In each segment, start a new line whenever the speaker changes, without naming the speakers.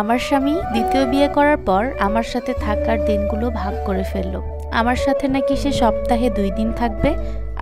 আমার স্বামী দ্বিতীয় বিয়ে করার পর আমার সাথে থাকার দিনগুলো ভাগ করে ফেললো। আমার সাথে নাকি সে সপ্তাহে 2 দিন থাকবে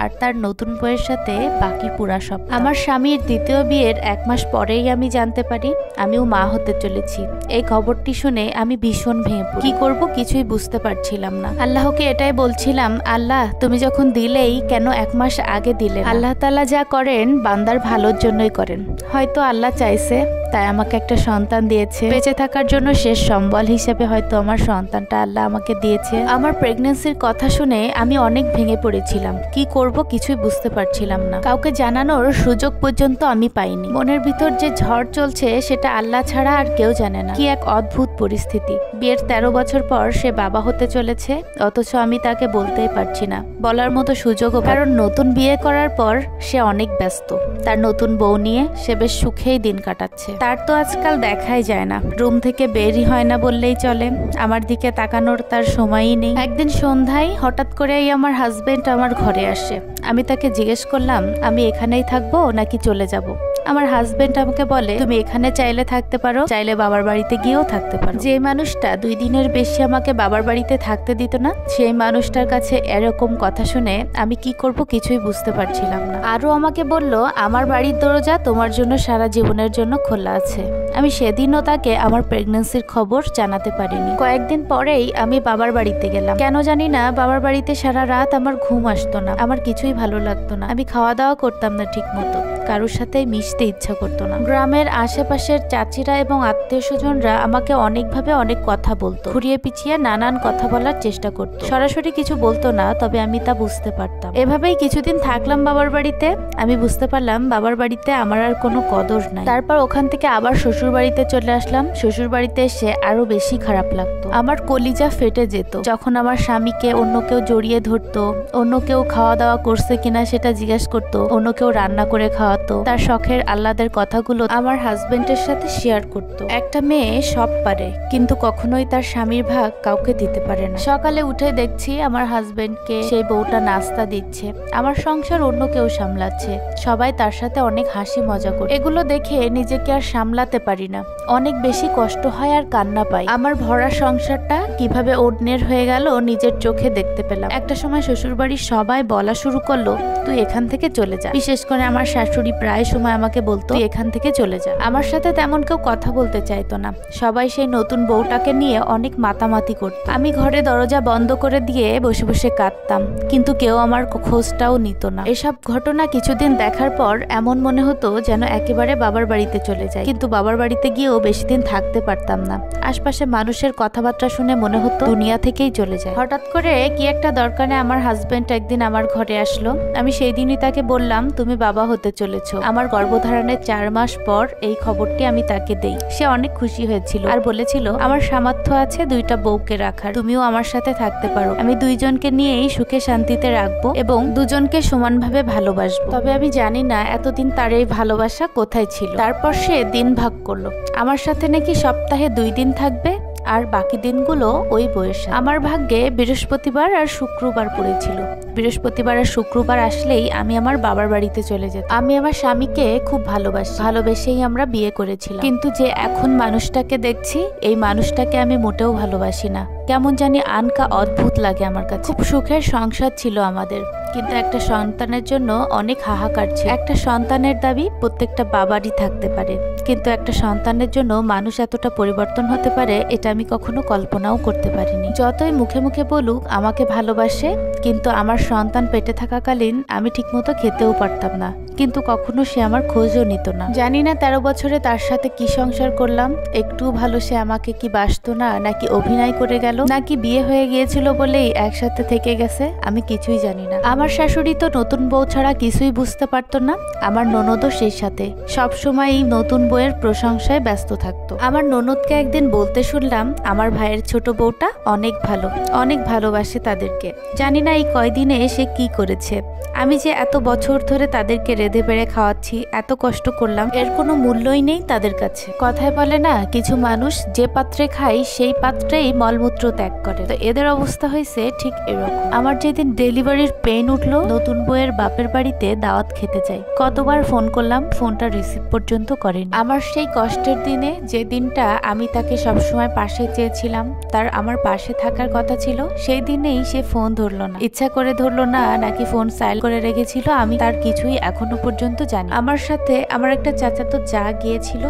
আর তার নতুন বউয়ের সাথে বাকি পুরা সপ্তাহ। আমার স্বামীর দ্বিতীয় বিয়ের 1 মাস পরেই আমি জানতে পারি আমিও মা হতে চলেছি। এই খবরটি শুনে আমি ভীষণ ভেঙে পড়ি। কি করব কিছুই বুঝতে পারছিলাম না। আল্লাহকে এটাই বলছিলাম, আল্লাহ তুমি যখন দিলেই কেন 1 মাস আগে দিলে? আল্লাহ তাআলা যা করেন বান্দার ভালোর জন্যই করেন। হয়তো আল্লাহ চাইছে তাই আমাকে একটা সন্তান দিয়েছে। বেঁচে থাকার জন্য শেষ সম্বল হিসেবে হয়তো আমার সন্তানটা আল্লাহ আমাকে দিয়েছে। আমার প্রেগন্যান্সির কথা শুনে আমি অনেক ভেঙে পড়েছিলাম। কি করব কিছুই বুঝতে পারছিলাম না। কাউকে জানানোর সুযোগ পর্যন্ত আমি পাইনি। মনের ভিতর যে ঝড় চলছে সেটা আল্লাহ ছাড়া আর কেউ জানে না। কি এক অদ্ভুত পরিস্থিতি। বিয়ের 13 বছর পর সে বাবা হতে চলেছে, অথচ আমি তাকে বলতেই পারছি না, বলার মতো সুযোগও। কারণ নতুন বিয়ে করার পর সে অনেক ব্যস্ত। তার নতুন বউ নিয়ে সে বেশ সুখেই দিন কাটাচ্ছে। তার তো আজকাল দেখাই যায় না, রুম থেকে বেরই হয় না বললেই চলে। আমার দিকে তাকানোর তার সময়ই নেই। একদিন সন্ধ্যায় হঠাৎ করেই আমার হাজবেন্ড আমার ঘরে আসে। আমি তাকে জিজ্ঞেস করলাম আমি এখানেই থাকবো নাকি চলে যাব। আমার হাজবেন্ড আমাকে বলে তুমি এখানে চাইলে থাকতে পারো, চাইলে বাবার বাড়িতে গিয়েও থাকতে পারো। যে মানুষটা 2 দিনের বেশি আমাকে বাবার বাড়িতে থাকতে দিত না, সেই মানুষটার কাছে এরকম কথা শুনে আমি কি করব কিছুই বুঝতে পারছিলাম না। আরো আমাকে বলল আমার বাড়ির দরজা তোমার জন্য সারা জীবনের জন্য খোলা আছে। আমি সেদিনও তাকে আমার প্রেগন্যান্সির খবর জানাতে পারিনি। কয়েকদিন পরেই আমি বাবার বাড়িতে গেলাম। কেন জানি না বাবার বাড়িতে সারা রাত আমার ঘুম আসতো না, আমার কিছুই ভালো লাগতো না। আমি খাওয়া দাওয়া করতাম না ঠিক মতো, কারোর সাথে মিশতে ইচ্ছা করতো না। গ্রামের আশেপাশের চাচিরা এবং আত্মীয় স্বজনরা আমাকে অনেকভাবে অনেক কথা বলতো, ঘুরিয়ে পিছিয়ে নানান কথা বলার চেষ্টা করতো। সরাসরি কিছু বলতো না, তবে আমি তা বুঝতে পারতাম। এভাবেই কিছুদিন থাকলাম বাবার বাড়িতে। আমি বুঝতে পারলাম বাবার বাড়িতে আমার আর কোনো কদর নাই। তারপর ওখান থেকে আবার শ্বশুর বাড়িতে চলে আসলাম। শ্বশুর বাড়িতে এসে আরো বেশি খারাপ লাগতো। আমার কলিজা ফেটে যেত যখন আমার স্বামীকে অন্য কেউ জড়িয়ে ধরতো, অন্য কেউ খাওয়া দাওয়া করছে কিনা সেটা জিজ্ঞেস করতো, অন্য কেউ রান্না করে খাওয়াতো, তার শখের আহ্লাদের কথাগুলো আমার হাজবেন্ডের সাথে শেয়ার করতো। একটা মেয়ে সব পারে, কিন্তু কখনোই তার স্বামীর ভাগ কাউকে দিতে পারে না। সকালে উঠে দেখছি আমার হাজবেন্ডকে সেই বউটা নাস্তা দিচ্ছে, আমার সংসার অন্য কেউ সামলাচ্ছে, সবাই তার সাথে অনেক হাসি মজা করে। এগুলো দেখে নিজেকে আর সামলাতে পারি না, অনেক বেশি কষ্ট হয় আর কান্না পাই। আমার ভরা সংসারটা কিভাবে অন্যের হয়ে গেল নিজের চোখে দেখতে পেলাম। একটা সময় শ্বশুরবাড়ির সবাই বলা শুরু করলো তুই এখান থেকে চলে যা। বিশেষ করে আমার শাশুড়ি প্রায় সময় আমাকে বলতো তুই এখান থেকে চলে যা। আমার সাথে তেমন কেউ কথা বলতে চাইতো না। সবাই সেই নতুন বউটাকে নিয়ে অনেক মাতামাতি করত। আমি ঘরে দরজা বন্ধ করে দিয়ে বসে বসে কাঁদতাম, কিন্তু কেউ আমার খোঁজটাও নিত না। এসব ঘটনা কিছুদিন দেখার পর এমন মনে হতো যেন একেবারে বাবার বাড়িতে চলে যায়। কিন্তু বাবার বাড়িতে গিয়েও বেশি দিন থাকতে পারতাম না। আশপাশে মানুষের কথাবার্তা শুনে মনে হতো দুনিয়া থেকেই চলে যায়। হঠাৎ করে কি একটা দরকারে আমার হাজবেন্ড একদিন আমার ঘরে আসলো। আমি সেই দিনই তাকে বললাম তুমি বাবা হতে চলেছো। আমার গর্ভধারণের 4 মাস পর এই খবরটি আমি তাকে দেই। সে অনেক খুশি হয়েছিল আর বলেছিল আমার সামর্থ্য আছে 2টা বউকে রাখার, তুমিও আমার সাথে থাকতে পারো। আমি 2 জনকে নিয়েই সুখে শান্তিতে রাখবো এবং দুজনকে সমানভাবে ভালোবাসবো। তবে আমি জানি না এতদিন তার এই ভালোবাসা কোথায় ছিল। তারপর সে দিন ভাগ করলো। আমার সাথে নাকি সপ্তাহে 2 দিন থাকবে আর বাকি দিনগুলো ওই বউয়ের সাথে। আমার ভাগ্যে বৃহস্পতিবার আর শুক্রবার পড়েছিল। বৃহস্পতিবার আর শুক্রবার আসলেই আমি আমার বাবার বাড়িতে চলে যেতাম। আমি আমার স্বামীকে খুব ভালোবেসেই আমরা বিয়ে করেছিলাম। কিন্তু যে এখন মানুষটাকে দেখছি, এই মানুষটাকে আমি মোটেও ভালোবাসি না। কেমন জানি আনকা অদ্ভুত লাগে আমার কাছে। খুব সুখের সংসার ছিল আমাদের, কিন্তু একটা সন্তানের জন্য অনেক হাহাকার ছিল। একটা সন্তানের দাবি প্রত্যেকটা বাবারই থাকতে পারে, কিন্তু একটা সন্তানের জন্য মানুষ এতটা পরিবর্তন হতে পারে এটা আমি কখনো কল্পনাও করতে পারিনি। যতই মুখে মুখে বলুক আমাকে ভালোবাসে, কিন্তু আমার সন্তান পেটে থাকাকালীন আমি ঠিকমতো খেতেও পারতাম না, কিন্তু কখনো সে আমার খোঁজও নিত না। জানি না 13 বছরে তার সাথে কি সংসার করলাম। একটু ভালো সে আমাকে কি বাসতো না, নাকি অভিনয় করে গেল, নাকি বিয়ে হয়ে গিয়েছিল বলেই একসাথে থেকে গেছে, আমি কিছুই জানি না। আমার শাশুড়ি তো নতুন বউ ছাড়া কিছুই বুঝতে পারতো না। আমার ননদও সেই সাথে সবসময় এই নতুন বউয়ের প্রশংসায় ব্যস্ত থাকতো। আমার ননদকে একদিন বলতে শুনলাম আমার ভাইয়ের ছোট বউটা অনেক ভালো, অনেক ভালোবাসে তাদেরকে। জানি না এই কয়দিনে সে কি করেছে। আমি যে এত বছর ধরে তাদেরকে রেঁধে বেড়ে খাওয়াচ্ছি, এত কষ্ট করলাম, এর কোনো মূল্যই নেই তাদের কাছে। কথায় বলে না, কিছু মানুষ যে পাত্রে খায় সেই পাত্রেই মলমূত্র ত্যাগ করে, তো এদের অবস্থা হয়েছে ঠিক এরকম। আমার যেদিন ডেলিভারির পেন উঠলো, নতুন বউয়ের বাপের বাড়িতে দাওয়াত খেতে যাই, কতবার ফোন করলাম, ফোনটা রিসিভ পর্যন্ত করেনি। আমার সেই কষ্টের দিনে, যে দিনটা আমি তাকে সবসময় পাশে চেয়েছিলাম, তার আমার পাশে থাকার কথা ছিল, সেই দিনেই সে ফোন ধরলো না। ইচ্ছা করে ধরলো না নাকি ফোন সাইলেন্ট করে রেখেছিল, আমি তার কিছুই এখনো পর্যন্ত জানি। আমার সাথে আমার একটা চাচাতো যা গিয়েছিল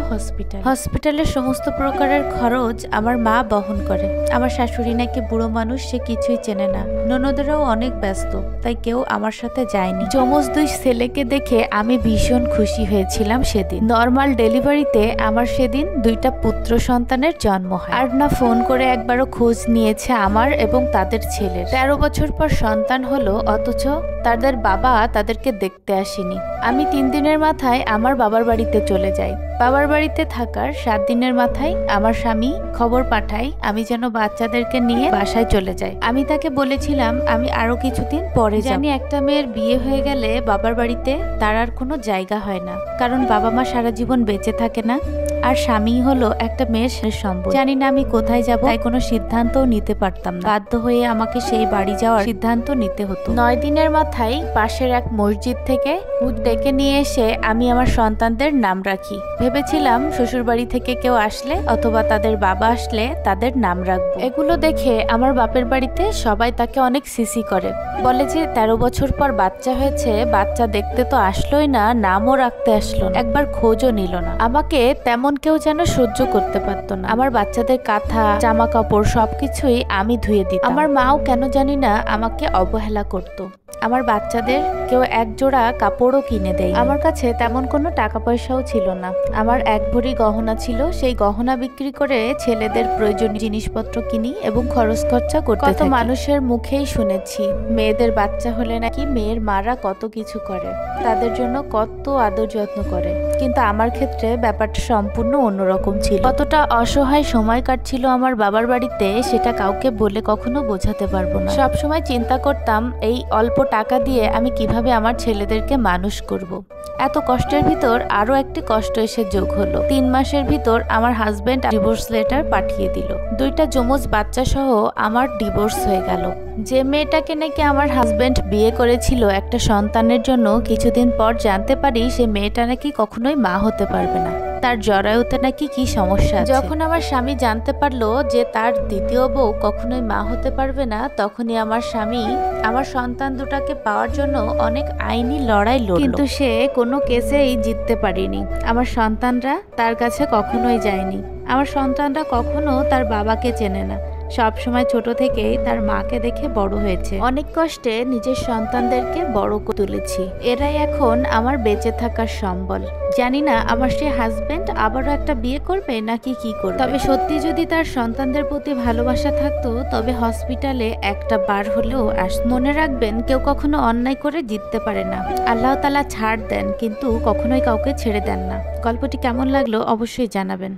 হসপিটালের সমস্ত প্রকারের খরচ আমার মা বহন করে। আমার শাশুড়ি নাকি বুড়ো মানুষ, সে কিছুই চেনে না, ননদেরাও অনেক ব্যস্ত, তাই কেউ আমার সাথে যায়নি। যমজ 2 ছেলেকে দেখে আমি ভীষণ খুশি হয়েছিলাম সেদিন। নর্মাল ডেলিভারিতে আমার সেদিন 2টা পুত্র সন্তানের জন্ম হয়। আর না ফোন করে একবারও খোঁজ নিয়েছে আমার এবং তাদের ছেলের। 13 বছর পর সন্তান হলো, অথচ তাদের বাবা তাদেরকে দেখতে আসেনি। আমি 3 দিনের মাথায় আমার বাবার বাড়িতে চলে যাই। বাবার বাড়িতে থাকার 7 দিনের মাথায় আমার স্বামী খবর পাঠায় আমি যেন বাচ্চাদেরকে নিয়ে বাসায় চলে যাই। আমি তাকে বলেছিলাম আমি আরো কিছুদিন পরে যাব। জানি একটা মেয়ের বিয়ে হয়ে গেলে বাবার বাড়িতে তার আর কোনো জায়গা হয় না, কারণ বাবা মা সারা জীবন বেঁচে থাকে না, আর স্বামী হলো একটা মেয়ের শেষ সম্বল। জানি না আমি কোথায় যাব, তাই কোনো সিদ্ধান্তও নিতে পারতাম না। বাধ্য হয়ে আমাকে সেই বাড়ি যাওয়ার সিদ্ধান্ত নিতে হতো। 9 দিনের মাথায় পাশের এক মসজিদ থেকে উট ডেকে নিয়ে এসে আমি আমার সন্তানদের নাম রাখি। ভেবেছিলাম শ্বশুর বাড়ি থেকে কেউ আসলে অথবা তাদের বাবা আসলে তাদের নাম রাখবো। এগুলো দেখে আমার বাপের বাড়িতে সবাই তাকে অনেক সিসি করে, বলে যে 13 বছর পর বাচ্চা হয়েছে, বাচ্চা দেখতে তো আসলোই না, নামও রাখতে আসলো না, একবার খোঁজও নিল না। আমাকে তেমন কেউ যেন সহ্য করতে পারতো না। আমার বাচ্চাদের কাঁথা, জামা কাপড় সবকিছুই আমি ধুয়ে দিতাম। আমার মাও কেন জানি না আমাকে অবহেলা করতো। আমার বাচ্চাদের কেউ এক জোড়া কাপড়ও কিনে দেয়। আমার কাছে তেমন কোনো টাকা পয়সাও ছিল না। আমার 1 ভরি গহনা ছিল, সেই গহনা বিক্রি করে ছেলেদের প্রয়োজনীয় জিনিসপত্র কিনি এবং খরচ খরচা করতে থাকি। কত মানুষের মুখেই শুনেছি মেয়েদের বাচ্চা হলে নাকি মেয়ের মারা কত কিছু করে, তাদের জন্য কত আদর যত্ন করে, কিন্তু আমার ক্ষেত্রে ব্যাপারটা সম্পূর্ণ অন্যরকম ছিল। কতটা অসহায় সময় কাটছিল আমার বাবার বাড়িতে, সেটা কাউকে বলে কখনো বোঝাতে পারবো না। সবসময় চিন্তা করতাম এই অল্প টাকা দিয়ে আমি কিভাবে আমার ছেলেদেরকে মানুষ করব। এত কষ্টের ভিতর আরো একটি কষ্ট এসে যোগ হলো। 3 মাসের ভিতর আমার হাজবেন্ড ডিভোর্স লেটার পাঠিয়ে দিল। 2টা যমজ বাচ্চা সহ আমার ডিভোর্স হয়ে গেল। যে মেয়েটাকে নাকি আমার হাজবেন্ড বিয়ে করেছিল একটা সন্তানের জন্য, কিছুদিন পর জানতে পারি সে মেয়েটা নাকি কখনোই মা হতে পারবে না, তার জরায়ুতে নাকি কি সমস্যা আছে। যখন আমার স্বামী জানতে পারলো যে তার দ্বিতীয় বউ কখনোই মা হতে পারবে না, তখনই আমার স্বামী আমার সন্তান দুটাকে পাওয়ার জন্য অনেক আইনি লড়াই লড়ল, কিন্তু সে কোনো কেসেই জিততে পারেনি। আমার সন্তানরা তার কাছে কখনোই যায়নি। আমার সন্তানরা কখনো তার বাবাকে চেনে না, সব সময় ছোট থেকেই তার মাকে দেখে বড় হয়েছে। অনেক কষ্টে নিজের সন্তানদেরকে বড় করে তুলেছি, এরাই এখন আমার বেঁচে থাকার সম্বল। জানি না আমার সে হাজবেন্ড আবারও একটা বিয়ে করবে নাকি কি করবে। তবে সত্যি যদি তার সন্তানদের প্রতি ভালোবাসা থাকতো, তবে হসপিটালে একটা বার হলেও মনে রাখবেন, কেউ কখনো অন্যায় করে জিততে পারে না। আল্লাহ তাআলা ছাড় দেন, কিন্তু কখনোই কাউকে ছেড়ে দেন না। গল্পটি কেমন লাগলো অবশ্যই জানাবেন।